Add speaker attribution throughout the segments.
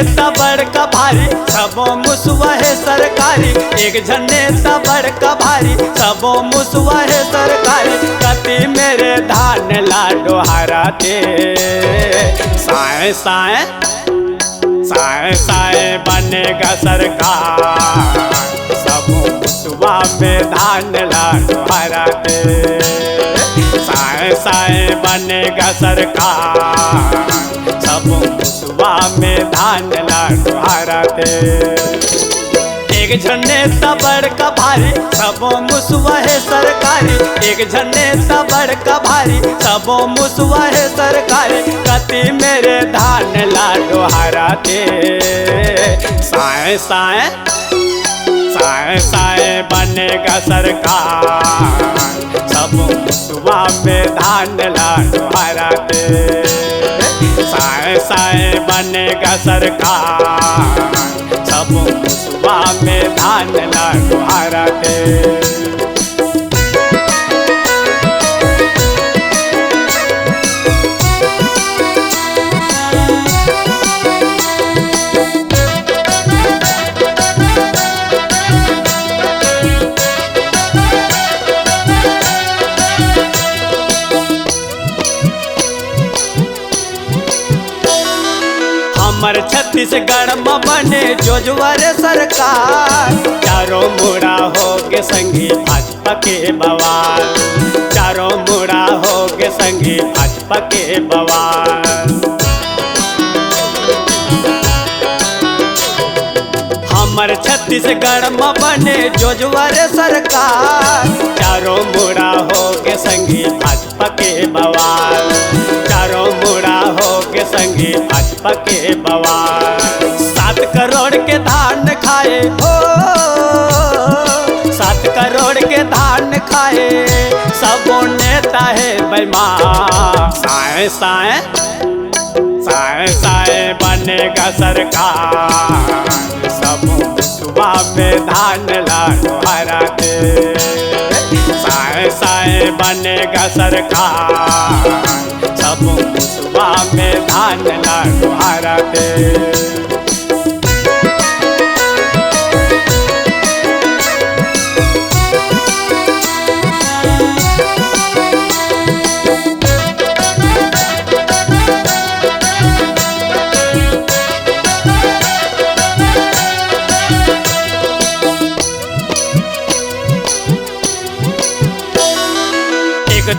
Speaker 1: नेता बड़का भारी सबो मुसवा है सरकारी, एक झन नेता बड़का भारी सबो मुसवा है सरकारी। कति मेरे धान लाडो हराते साए साए साए साए बनेगा सरकार, सबो मुसवा में धान लाडो हराते साए साए बनेगा सरकार, सबो मुसवा में धान लाडो हराते। एक झन नेता बड़का भारी सबो मुसवा है सरकारी, एक झन नेता बड़का भारी सबो मुसवा है सरकारी। कति मेरे धान लाडो हराते साए साए साए साए बनेगा सरकार, सबो मुसवा में धान लाडो हराते साए साए बनेगा सरकार, सबो मुसवा में धान लाडो हराते। हमर छत्तीसगढ़ में बने जोजवर सरकार, चारों मुड़ा हो के संगी भाजपा के बवाल, चारों मुड़ा हो के संगी भाजपा के बवाल। हमर छत्तीसगढ़ में बने जोजवर सरकार, चारों मुड़ा हो के संगी भाजपा के बवाल, चारों मुड़ा हो के संगी भाजपा के बवाल। 7 करोड़ के धान खाए हो, 7 करोड़ के धान खाए सबो नेता है बेईमान। साए साए साए साए बनेगा सरकार, सबो मुसवा में धान लाडो हराते साए साए बनेगा सरकार, सबो मुसवा में धान लाडो हराते।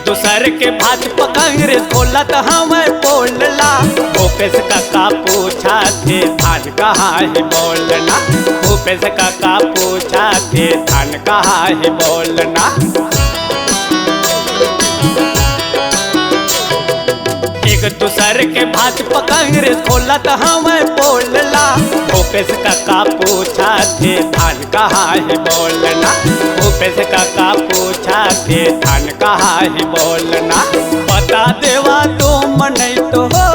Speaker 1: दूसर के भाजपा कांग्रेस खोलत हमें बोलला, भूपेश काका पूछा थे धान कहाँ है बोलना, भूपेश काका पूछा थे धान कहाँ है बोलना। एक दूसर के भाजपा कांग्रेस खोलत हमें बोलला, भूपेश काका पूछा थे धान कहाँ है बोलना, भूपेश काका पूछा थे धान कहाँ है बोलना। बता देवा तुम नहीं तो हो,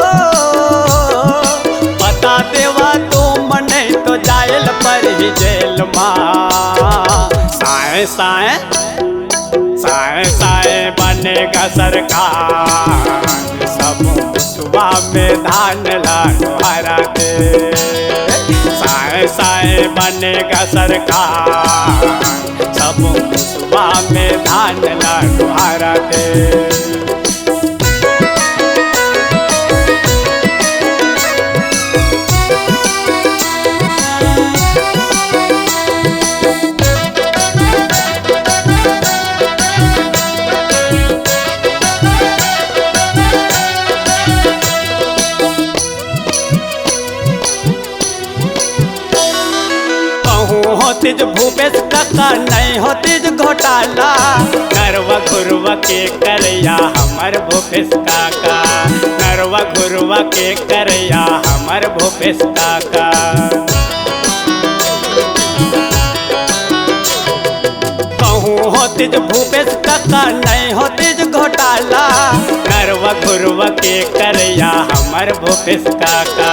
Speaker 1: बता देवा तुम नहीं तो जायल पर ही जेल माँ। साए साए साए साए बनेगा सरकार, सबो मुसवा में धान लाडो हराते साए साए बनेगा सरकार, सबो मुसवा में धान लाडो हराते। होतीज भूपेश काका नहीं होतीज घोटाला, नरवा घुरवा के करैया हमर भूपेश काका, नरवा घुरवा के करैया हमर भूपेश काका। कहूँ होतीज भूपेश काका नहीं होतीज घोटाला, नरवा घुरवा के करैया हमर भूपेश काका,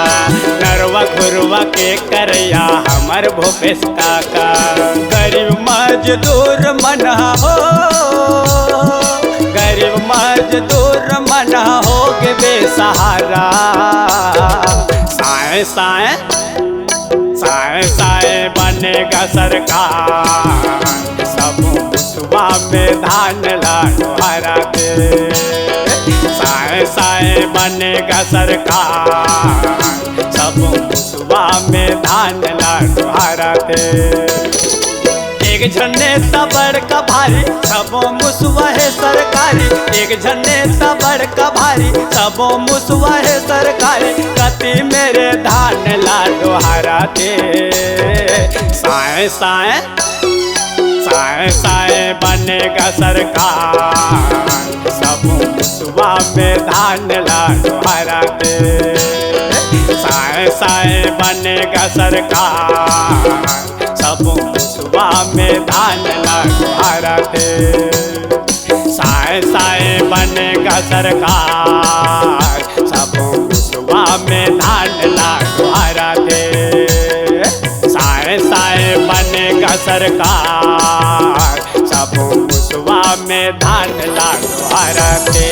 Speaker 1: नरवा घुरवा के करैया हमर भूपेश काका। गरीब मजदूर मन हो, गरीब मजदूर मन हो गे बेसहारा, साए साए साए साए साए बनेगा सरकार, सब मुसवा में धान लाडो हरा दे। साए साए बनेगा सरकार, सब मुसवा में धान लाडो हरा दे। एक झन्ने तबड़ का भारी सबो मुसवा है सरकारी, एक झन्ने तबड़ का भारी सबो मुसवा है सरकारी, कति मेरे धान लाडो हरा दे। साए साए साए साए बनेगा सरकार, सब मुसवा में धान लाडो हरा दे। साए साए बनेगा सरकार, सब मुसवा में धान लाडो हरा दे। साए साए बनेगा सरकार, सब मुसवा में धान लाडो हरा दे। साए साए बनेगा सरकार, सब मुसवा में धान लाडो हरा दे।